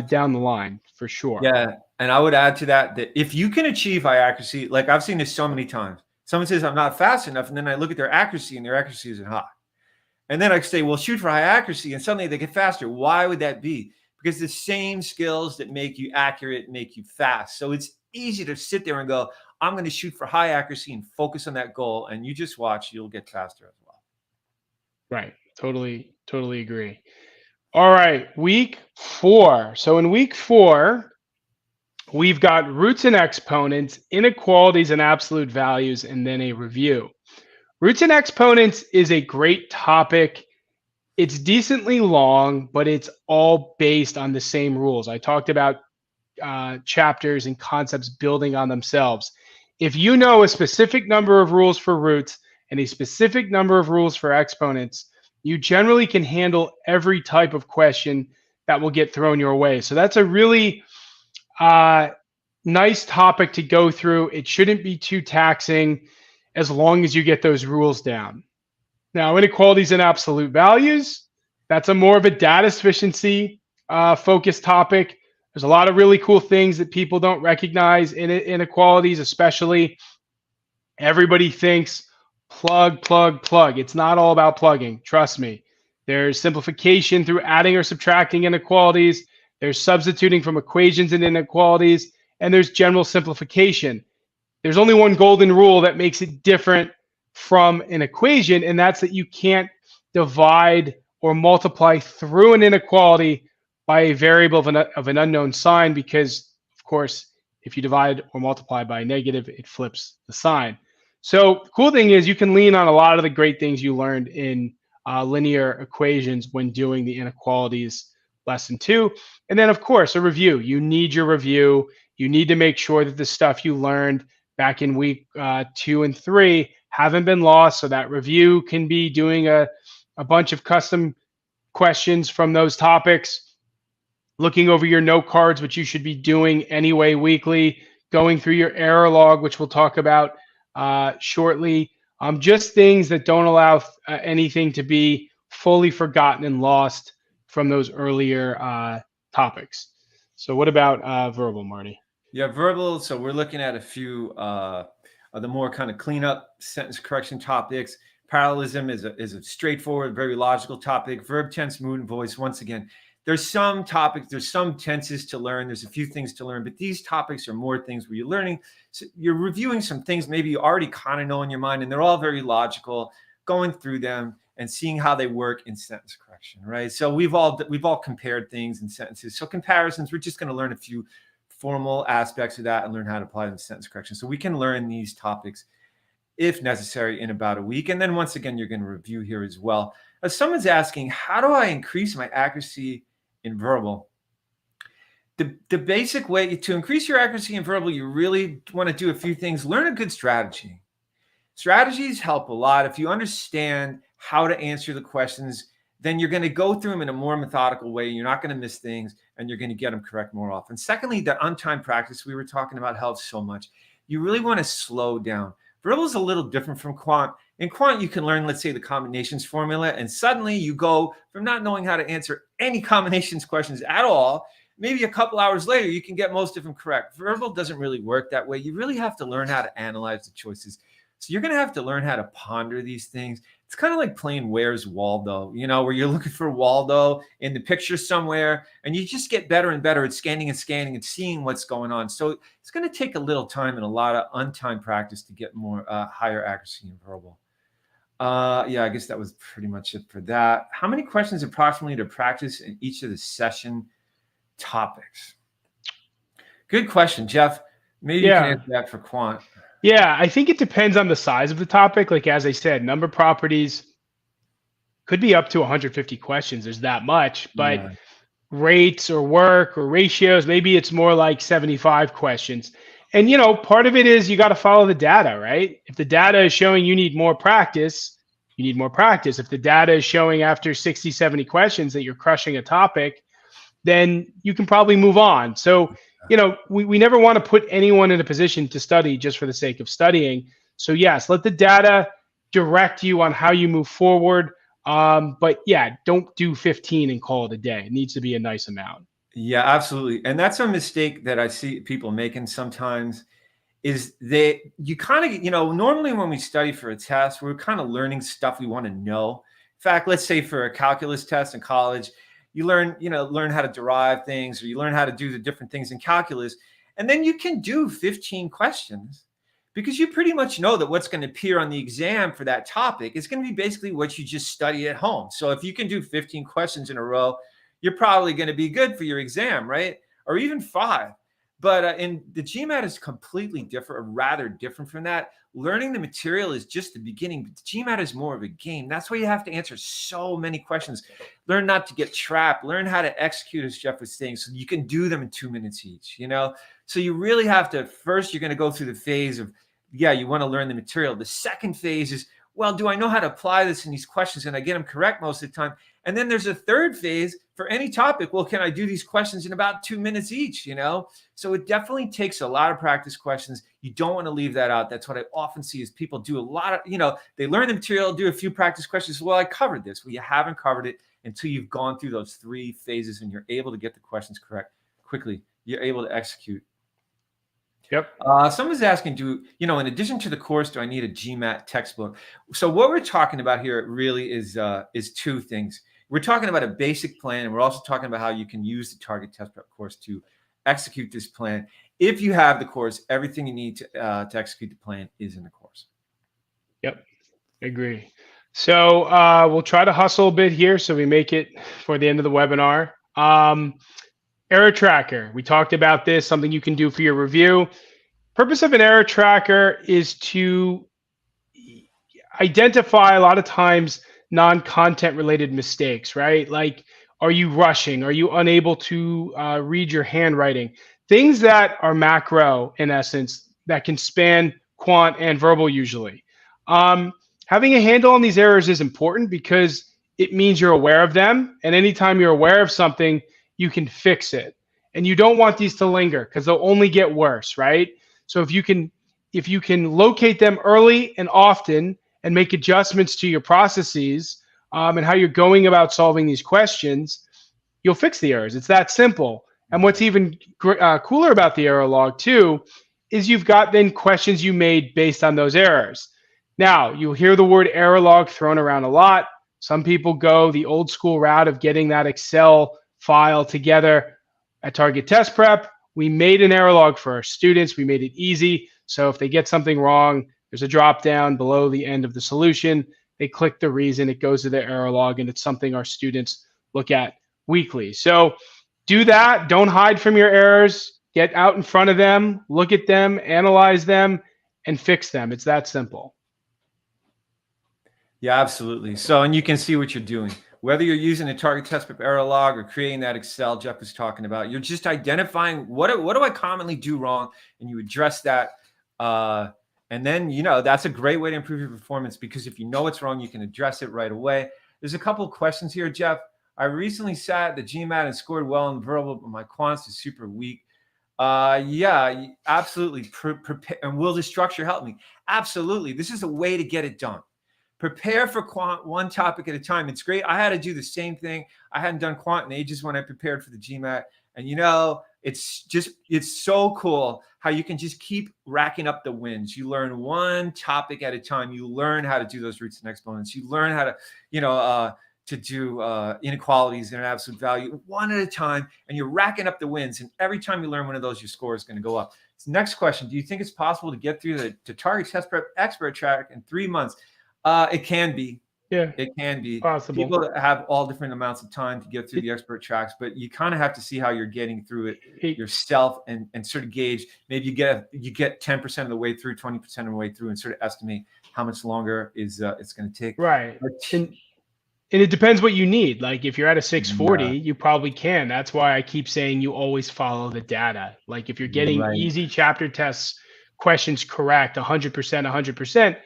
down the line, for sure. Yeah. And I would add to that if you can achieve high accuracy, like I've seen this so many times, someone says I'm not fast enough, and then I look at their accuracy and their accuracy isn't high. And then I say, well, shoot for high accuracy, and suddenly they get faster. Why would that be? Because the same skills that make you accurate make you fast. So it's easy to sit there and go, I'm going to shoot for high accuracy and focus on that goal. And you just watch, you'll get faster as well. Right. Totally agree. All right. Week 4. So in week 4, we've got roots and exponents, inequalities and absolute values, and then a review. Roots and exponents is a great topic. It's decently long, but it's all based on the same rules. I talked about chapters and concepts building on themselves. If you know a specific number of rules for roots and a specific number of rules for exponents, you generally can handle every type of question that will get thrown your way. So that's a really nice topic to go through. It shouldn't be too taxing as long as you get those rules down. Now, inequalities and absolute values, that's a more of a data sufficiency focused topic. There's a lot of really cool things that people don't recognize in inequalities, especially. Everybody thinks plug, plug, plug. It's not all about plugging. Trust me. There's simplification through adding or subtracting inequalities. There's substituting from equations and inequalities. And there's general simplification. There's only one golden rule that makes it different from an equation, and that's that you can't divide or multiply through an inequality by a variable of an unknown sign, because, of course, if you divide or multiply by a negative, it flips the sign. So the cool thing is you can lean on a lot of the great things you learned in linear equations when doing the inequalities lesson 2. And then, of course, a review. You need your review. You need to make sure that the stuff you learned back in week 2 and 3 haven't been lost, so that review can be doing a bunch of custom questions from those topics, looking over your note cards, which you should be doing anyway weekly, going through your error log, which we'll talk about shortly. Just things that don't allow anything to be fully forgotten and lost from those earlier topics. So what about verbal, Marty? Yeah, verbal. So we're looking at a few of the more kind of cleanup sentence correction topics. Parallelism is a straightforward, very logical topic. Verb tense, mood, and voice. Once again, there's some topics, there's some tenses to learn. There's a few things to learn, but these topics are more things where you're learning. So you're reviewing some things maybe you already kind of know in your mind, and they're all very logical, going through them and seeing how they work in sentence correction, right? So we've all compared things in sentences. So comparisons, we're just going to learn a few formal aspects of that and learn how to apply them to sentence correction. So we can learn these topics if necessary in about a week. And then once again, you're going to review here as well. As someone's asking, how do I increase my accuracy in verbal? The basic way to increase your accuracy in verbal, you really want to do a few things. Learn a good strategy. Strategies help a lot. If you understand how to answer the questions, then you're going to go through them in a more methodical way. You're not going to miss things, and you're going to get them correct more often. Secondly, the on-time practice we were talking about helps so much. You really want to slow down. Verbal is a little different from quant. In quant, you can learn, let's say, the combinations formula, and suddenly you go from not knowing how to answer any combinations questions at all. Maybe a couple hours later, you can get most of them correct. Verbal doesn't really work that way. You really have to learn how to analyze the choices. So you're going to have to learn how to ponder these things. It's kind of like playing Where's Waldo, where you're looking for Waldo in the picture somewhere, and you just get better and better at scanning and seeing what's going on. So it's going to take a little time and a lot of untimed practice to get more higher accuracy in verbal. Yeah, I guess that was pretty much it for that. How many questions approximately to practice in each of the session topics? Good question, Jeff. Maybe you can answer that for quant. Yeah, I think it depends on the size of the topic. Like, as I said, number properties could be up to 150 questions. There's that much, but rates or work or ratios, maybe it's more like 75 questions. And, part of it is you got to follow the data, right? If the data is showing you need more practice, you need more practice. If the data is showing after 60, 70 questions that you're crushing a topic, then you can probably move on. So, we never want to put anyone in a position to study just for the sake of studying. So yes, let the data direct you on how you move forward. But yeah, don't do 15 and call it a day. It needs to be a nice amount. Yeah, absolutely. And that's a mistake that I see people making sometimes is you kind of, normally when we study for a test, we're kind of learning stuff we want to know. In fact, let's say for a calculus test in college, you learn how to derive things, or you learn how to do the different things in calculus. And then you can do 15 questions because you pretty much know that what's going to appear on the exam for that topic is going to be basically what you just study at home. So if you can do 15 questions in a row, you're probably going to be good for your exam, right? Or even 5. But in the GMAT is completely different, or rather different from that. Learning the material is just the beginning. But the GMAT is more of a game. That's why you have to answer so many questions. Learn not to get trapped. Learn how to execute, as Jeff was saying, so you can do them in 2 minutes each, So you really have to, first, you're going to go through the phase of, you want to learn the material. The second phase is, well, do I know how to apply this in these questions? And I get them correct most of the time. And then there's a third phase for any topic. Well, can I do these questions in about 2 minutes each, So it definitely takes a lot of practice questions. You don't want to leave that out. That's what I often see is people do a lot of, they learn the material, do a few practice questions. Well, I covered this. Well, you haven't covered it until you've gone through those 3 phases and you're able to get the questions correct quickly. You're able to execute. Yep. Someone's asking, in addition to the course, do I need a GMAT textbook? So what we're talking about here really is two things. We're talking about a basic plan, and we're also talking about how you can use the Target Test Prep course to execute this plan. If you have the course, everything you need to execute the plan is in the course. Yep. Agree. So we'll try to hustle a bit here so we make it for the end of the webinar. Error tracker. We talked about this, something you can do for your review. Purpose of an error tracker is to identify a lot of times non-content related mistakes, right? Like, are you rushing? Are you unable to read your handwriting? Things that are macro in essence that can span quant and verbal usually. Having a handle on these errors is important because it means you're aware of them. And anytime you're aware of something, you can fix it. And you don't want these to linger because they'll only get worse, right? So if you can locate them early and often and make adjustments to your processes and how you're going about solving these questions, you'll fix the errors. It's that simple. And what's even cooler about the error log too is you've got then questions you made based on those errors. Now, you'll hear the word error log thrown around a lot. Some people go the old school route of getting that Excel file together. At Target Test Prep, we made an error log for our students. We made it easy. So if they get something wrong, there's a drop down below the end of the solution. They click the reason, it goes to the error log, and it's something our students look at weekly. So do that. Don't hide from your errors. Get out in front of them, look at them, analyze them, and fix them. It's that simple. Yeah, absolutely. So, and you can see what you're doing. Whether you're using a Target Test Prep error log or creating that Excel Jeff was talking about, you're just identifying what do I commonly do wrong, and you address that. And then, that's a great way to improve your performance, because if you know what's wrong, you can address it right away. There's a couple of questions here, Jeff. I recently sat the GMAT and scored well in verbal, but my quants is super weak. Yeah, absolutely. Prepare, and will the structure help me? Absolutely. This is a way to get it done. Prepare for quant one topic at a time. It's great. I had to do the same thing. I hadn't done quant in ages when I prepared for the GMAT. And it's so cool how you can just keep racking up the wins. You learn one topic at a time. You learn how to do those roots and exponents. You learn how to do inequalities and absolute value one at a time. And you're racking up the wins. And every time you learn one of those, your score is going to go up. So next question. Do you think it's possible to get through the Target Test Prep expert track in 3 months? It can be. Yeah, it can be possible. People have all different amounts of time to get through the expert tracks, but you kind of have to see how you're getting through it yourself and sort of gauge. Maybe you get 10% of the way through, 20% of the way through, and sort of estimate how much longer is it's going to take. Right. And it depends what you need. Like if you're at a 640, you probably can. That's why I keep saying you always follow the data. Like if you're getting easy chapter tests questions correct 100%, 100%,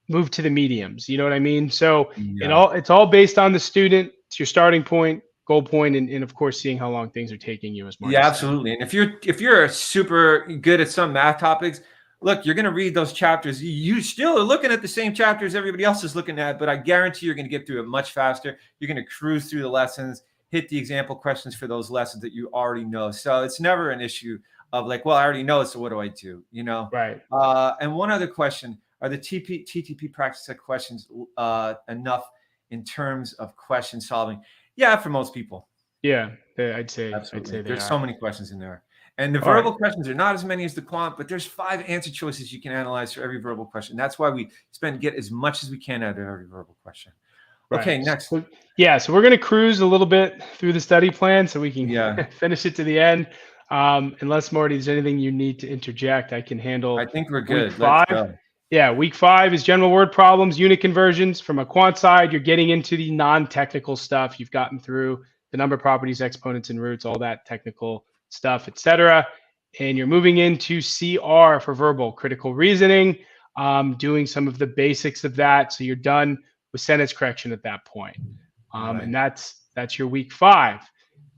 move to the mediums. You know what I mean? So it's all based on the student. It's your starting point, goal point, and of course seeing how long things are taking you, as Marty said. Absolutely. And if you're super good at some math topics, look, you're going to read those chapters. You still are looking at the same chapters everybody else is looking at, but I guarantee you're going to get through it much faster. You're going to cruise through the lessons, hit the example questions for those lessons that you already know. So it's never an issue of like, well, I already know it, so what do I do? Right. And one other question. Are the TTP practice set questions enough in terms of question solving? Yeah, for most people. Yeah, I'd say. Absolutely. I'd say there's so many questions in there. And the verbal questions are not as many as the quant, but there's 5 answer choices you can analyze for every verbal question. That's why we get as much as we can out of every verbal question. Right. Okay, next. So we're going to cruise a little bit through the study plan so we can finish it to the end. Unless, Marty, there's anything you need to interject, I can handle. I think we're good. Let's go. Yeah, week 5 is general word problems, unit conversions. From a quant side, you're getting into the non-technical stuff. You've gotten through the number properties, exponents, and roots, all that technical stuff, etc. And you're moving into CR for verbal, critical reasoning, doing some of the basics of that. So you're done with sentence correction at that point. And that's your week 5.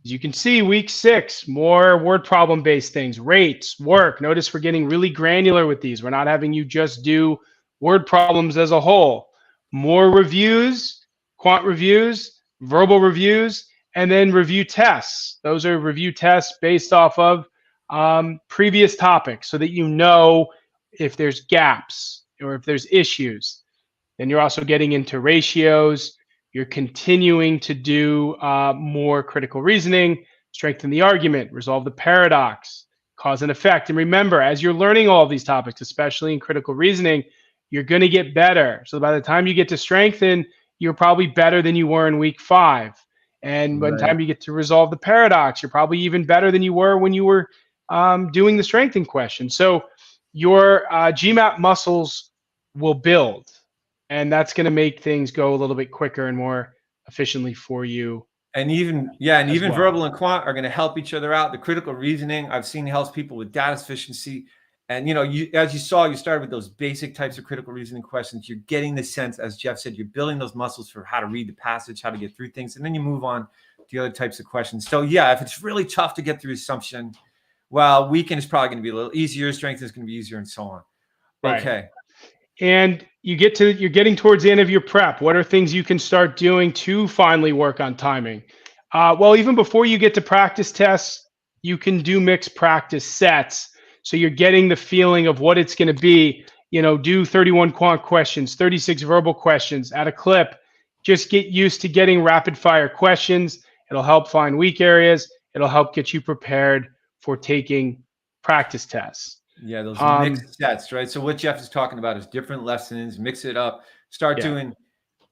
As you can see, week 6, more word problem based things, rates, work. Notice we're getting really granular with these. We're not having you just do word problems as a whole. More reviews, quant reviews, verbal reviews, and then review tests. Those are review tests based off of previous topics so that you know if there's gaps or if there's issues. Then you're also getting into ratios. You're continuing to do more critical reasoning, strengthen the argument, resolve the paradox, cause and effect. And remember, as you're learning all of these topics, especially in critical reasoning, you're going to get better. So by the time you get to strengthen, you're probably better than you were in week 5. And by the Right. time you get to resolve the paradox, you're probably even better than you were when you were doing the strengthening question. So your GMAT muscles will build, and that's going to make things go a little bit quicker and more efficiently for you And even well. verbal and quant are going to help each other out. The critical reasoning I've seen helps people with data sufficiency. And as you saw, you started with those basic types of critical reasoning questions. You're getting the sense, as Jeff said, you're building those muscles for how to read the passage, how to get through things, and then you move on to the other types of questions. So yeah, if it's really tough to get through assumption, well, weekend is probably going to be a little easier, strength is going to be easier, and so on. Right. Okay. And you're getting towards the end of your prep. What are things you can start doing to finally work on timing? Well, even before you get to practice tests, you can do mixed practice sets. So you're getting the feeling of what it's going to be. Do 31 quant questions, 36 verbal questions at a clip. Just get used to getting rapid fire questions. It'll help find weak areas. It'll help get you prepared for taking practice tests. Yeah, those mixed sets, right? So what Jeff is talking about is different lessons, mix it up, start doing,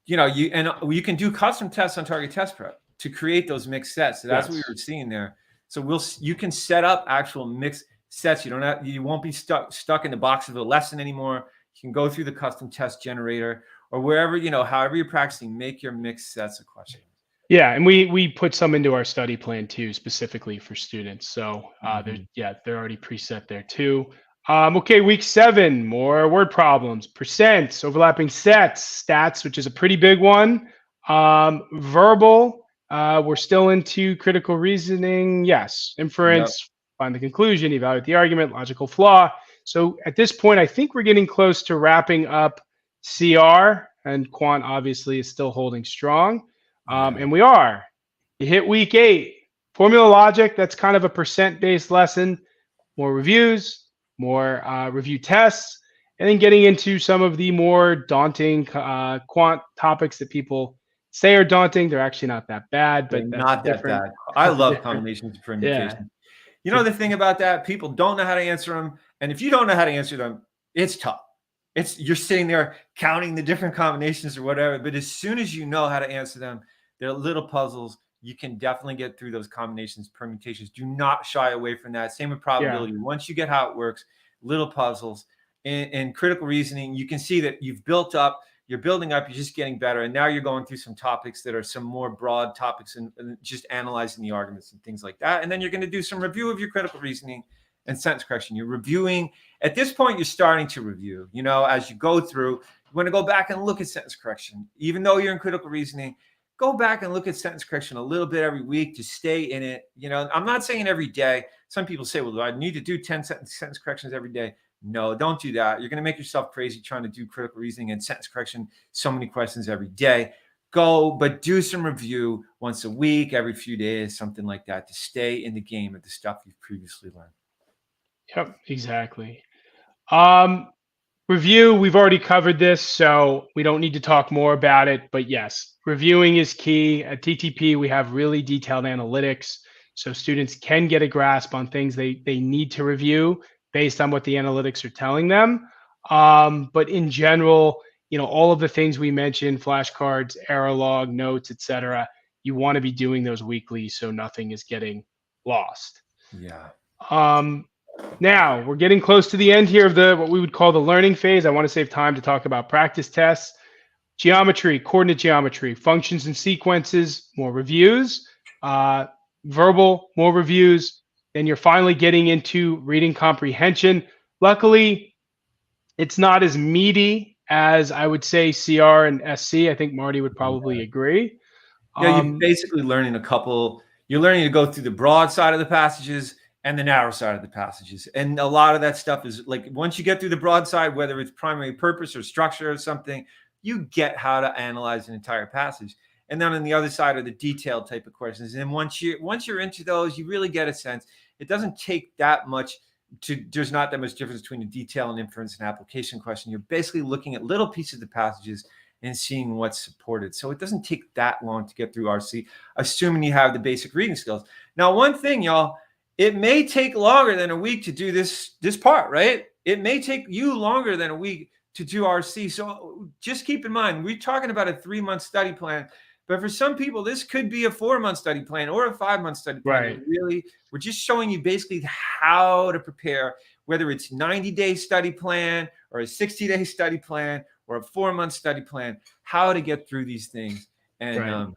you can do custom tests on Target Test Prep to create those mixed sets. So that's what we were seeing there. So you can set up actual mixed sets. You won't be stuck in the box of a lesson anymore. You can go through the custom test generator or wherever, however you're practicing, make your mixed sets of questions. Yeah, and we put some into our study plan too, specifically for students. So they're already preset there too. Okay, week 7, more word problems, percents, overlapping sets, stats, which is a pretty big one. Verbal, we're still into critical reasoning. Yes, inference, find the conclusion, evaluate the argument, logical flaw. So at this point, I think we're getting close to wrapping up CR, and quant obviously is still holding strong. And we are. You hit week 8. Formula logic, that's kind of a percent-based lesson. More reviews, more review tests, and then getting into some of the more daunting quant topics that people say are daunting. They're actually not that bad, but they're not that bad. I love combinations and permutations. Yeah. The thing about that, people don't know how to answer them. And if you don't know how to answer them, it's tough. You're sitting there counting the different combinations or whatever. But as soon as you know how to answer them, they're little puzzles. You can definitely get through those combinations, permutations. Do not shy away from that. Same with probability. Once you get how it works, little puzzles. In critical reasoning, you can see that you've built up, you're building up, you're just getting better. And now you're going through some topics that are some more broad topics and just analyzing the arguments and things like that. And then you're going to do some review of your critical reasoning and sentence correction. You're reviewing. At this point, you're starting to review. As you go through, you want to go back and look at sentence correction. Even though you're in critical reasoning, go back and look at sentence correction a little bit every week to stay in it. I'm not saying every day. Some people say, well, do I need to do 10 sentence corrections every day? No, don't do that. You're going to make yourself crazy trying to do critical reasoning and sentence correction so many questions every day. But do some review once a week, every few days, something like that, to stay in the game of the stuff you've previously learned. Yep, exactly. Review, we've already covered this, so we don't need to talk more about it. But yes, reviewing is key. At TTP, we have really detailed analytics, so students can get a grasp on things they need to review based on what the analytics are telling them. But in general, all of the things we mentioned, flashcards, error log, notes, etc., you want to be doing those weekly so nothing is getting lost. Yeah. Now we're getting close to the end here of what we would call the learning phase. I want to save time to talk about practice tests, geometry, coordinate geometry, functions and sequences, more reviews, verbal, more reviews. Then you're finally getting into reading comprehension. Luckily, it's not as meaty as I would say CR and SC. I think Marty would probably agree. Yeah, you're basically learning you're learning to go through the broad side of the passages and the narrow side of the passages. And a lot of that stuff is like, once you get through the broad side, whether it's primary purpose or structure or something, you get how to analyze an entire passage. And then on the other side are the detailed type of questions. And once you're into those, you really get a sense. it doesn't take that much there's not that much difference between a detail and inference and application question. You're basically looking at little pieces of the passages and seeing what's supported. So it doesn't take that long to get through RC, assuming you have the basic reading skills. Now, one thing, y'all, it may take longer than a week to do this part, right? It may take you longer than a week to do RC. So just keep in mind, we're talking about a 3-month study plan. But for some people, this could be a 4-month study plan or a 5-month study plan. Right. Really, we're just showing you basically how to prepare, whether it's 90-day study plan or a 60-day study plan or a 4-month study plan, how to get through these things and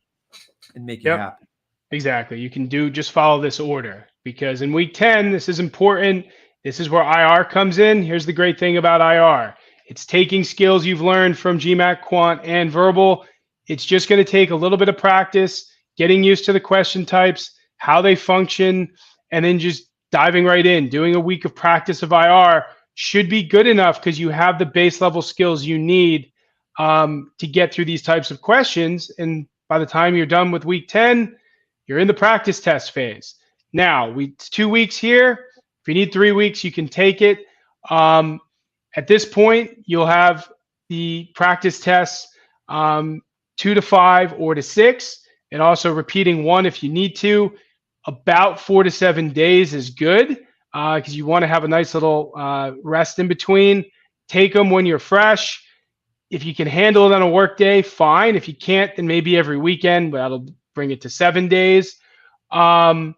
make it happen. Exactly. You can just follow this order, because in week 10, this is important. This is where IR comes in. Here's the great thing about IR. It's taking skills you've learned from GMAT, Quant, and Verbal. It's just going to take a little bit of practice, getting used to the question types, how they function, and then just diving right in. Doing a week of practice of IR should be good enough, because you have the base level skills you need to get through these types of questions. And by the time you're done with week 10, you're in the practice test phase. Now, it's 2 weeks here. If you need 3 weeks, you can take it. At this point, you'll have the practice tests 2 to 5 or to 6, and also repeating 1 if you need to. About 4 to 7 days is good, because you want to have a nice little rest in between. Take them when you're fresh. If you can handle it on a work day, fine. If you can't, then maybe every weekend, but that'll bring it to 7 days. And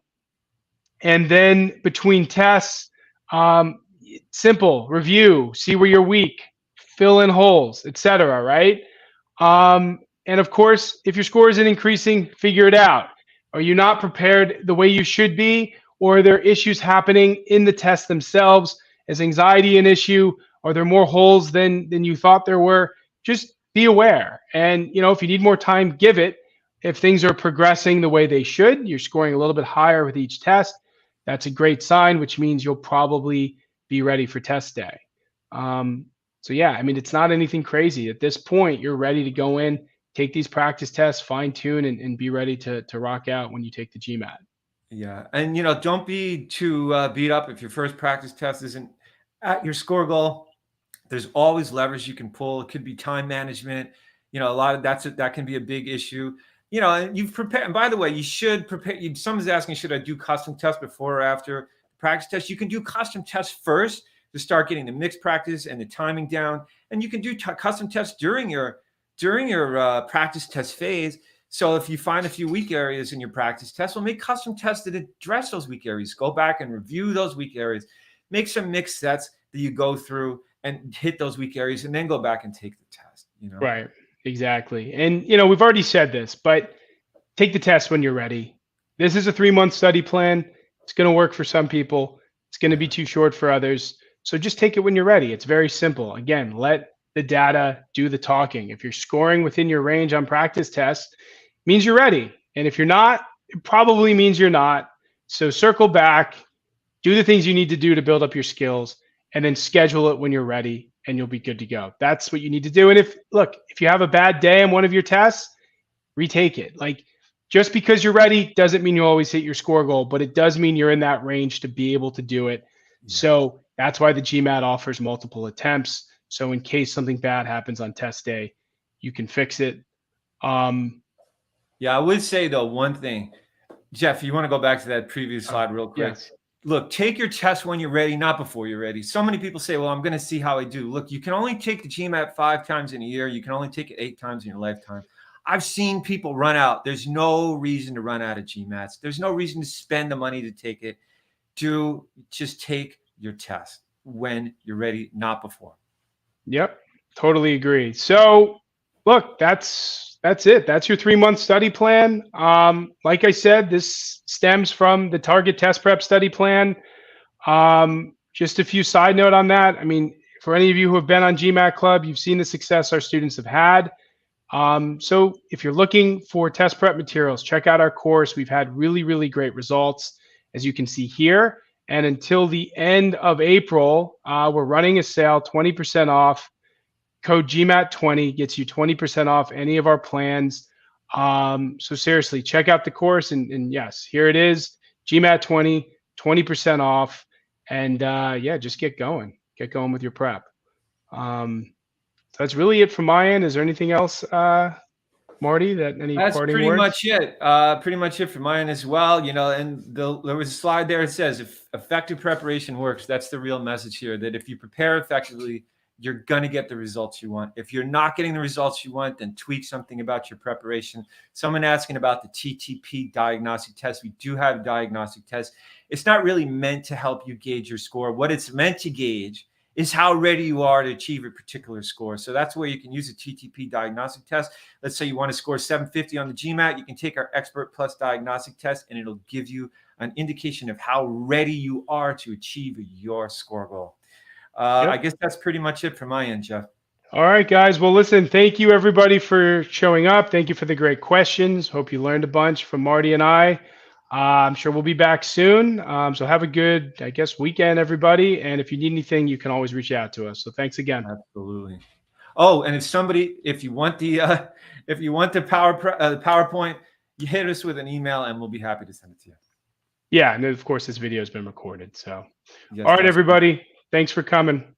then between tests, simple review, see where you're weak, fill in holes, etc. Right? And of course, if your score isn't increasing, figure it out. Are you not prepared the way you should be? Or are there issues happening in the tests themselves? Is anxiety an issue? Are there more holes than you thought there were? Just be aware. And if you need more time, give it. If things are progressing the way they should, you're scoring a little bit higher with each test, that's a great sign, which means you'll probably be ready for test day. So yeah, I mean, it's not anything crazy. At this point, you're ready to go in, take these practice tests, fine tune, and be ready to rock out when you take the GMAT. Yeah. And, don't be too beat up if your first practice test isn't at your score goal. There's always levers you can pull. It could be time management. A lot of that can be a big issue. And you've prepared. And by the way, you should prepare. Someone's asking, should I do custom tests before or after practice test? You can do custom tests first to start getting the mixed practice and the timing down. And you can do custom tests during your practice test phase. So if you find a few weak areas in your practice test, well, make custom tests that address those weak areas. Go back and review those weak areas. Make some mixed sets that you go through and hit those weak areas, and then go back and take the test. Right. Exactly. And, we've already said this, but take the test when you're ready. This is a 3-month study plan. It's going to work for some people. It's going to be too short for others. So just take it when you're ready. It's very simple. Again, let the data do the talking. If you're scoring within your range on practice tests, it means you're ready. And if you're not, it probably means you're not. So circle back, do the things you need to do to build up your skills, and then schedule it when you're ready, and you'll be good to go. That's what you need to do. And if you have a bad day on one of your tests, retake it. Just because you're ready doesn't mean you always hit your score goal, but it does mean you're in that range to be able to do it. Yeah. So that's why the GMAT offers multiple attempts. So in case something bad happens on test day, you can fix it. Yeah, I would say though, one thing, Jeff, you want to go back to that previous slide real quick? Yes. Look, take your test when you're ready, not before you're ready. So many people say, well, I'm going to see how I do. Look, you can only take the GMAT 5 times in a year. You can only take it 8 times in your lifetime. I've seen people run out. There's no reason to run out of GMATs. There's no reason to spend the money to take it. Just take your test when you're ready, not before. Yep, totally agree. So look, that's it. That's your 3-month study plan. Like I said, this stems from the Target Test Prep study plan. Just a few side note on that. I mean, for any of you who have been on GMAT Club, you've seen the success our students have had. So if you're looking for test prep materials, check out our course. We've had really, really great results, as you can see here. And until the end of April, we're running a sale, 20% off. Code GMAT20 gets you 20% off any of our plans. So seriously, check out the course. And yes, here it is, GMAT20, 20% off. And yeah, just get going with your prep. So that's really it from my end. Is there anything else, Marty, any That's parting pretty words? much it. Pretty much it for mine as well. You know, and there was a slide there. It says, if effective preparation works, that's the real message here, that if you prepare effectively, you're going to get the results you want. If you're not getting the results you want, then tweak something about your preparation. Someone asking about the TTP diagnostic test. We do have diagnostic tests. It's not really meant to help you gauge your score. What it's meant to gauge is how ready you are to achieve a particular score. So that's where you can use a TTP diagnostic test. Let's say you want to score 750 on the GMAT. You can take our Expert Plus diagnostic test, and it'll give you an indication of how ready you are to achieve your score goal. Yep. I guess that's pretty much it from my end, Jeff. All right, guys. Well, listen, thank you everybody for showing up. Thank you for the great questions. Hope you learned a bunch from Marty and I. I'm sure we'll be back soon. So have a good, I guess, weekend, everybody. And if you need anything, you can always reach out to us. So thanks again. Absolutely. Oh, and if you want the PowerPoint, you hit us with an email and we'll be happy to send it to you. Yeah, and of course this video has been recorded. So, yes, all right, everybody. Thanks for coming.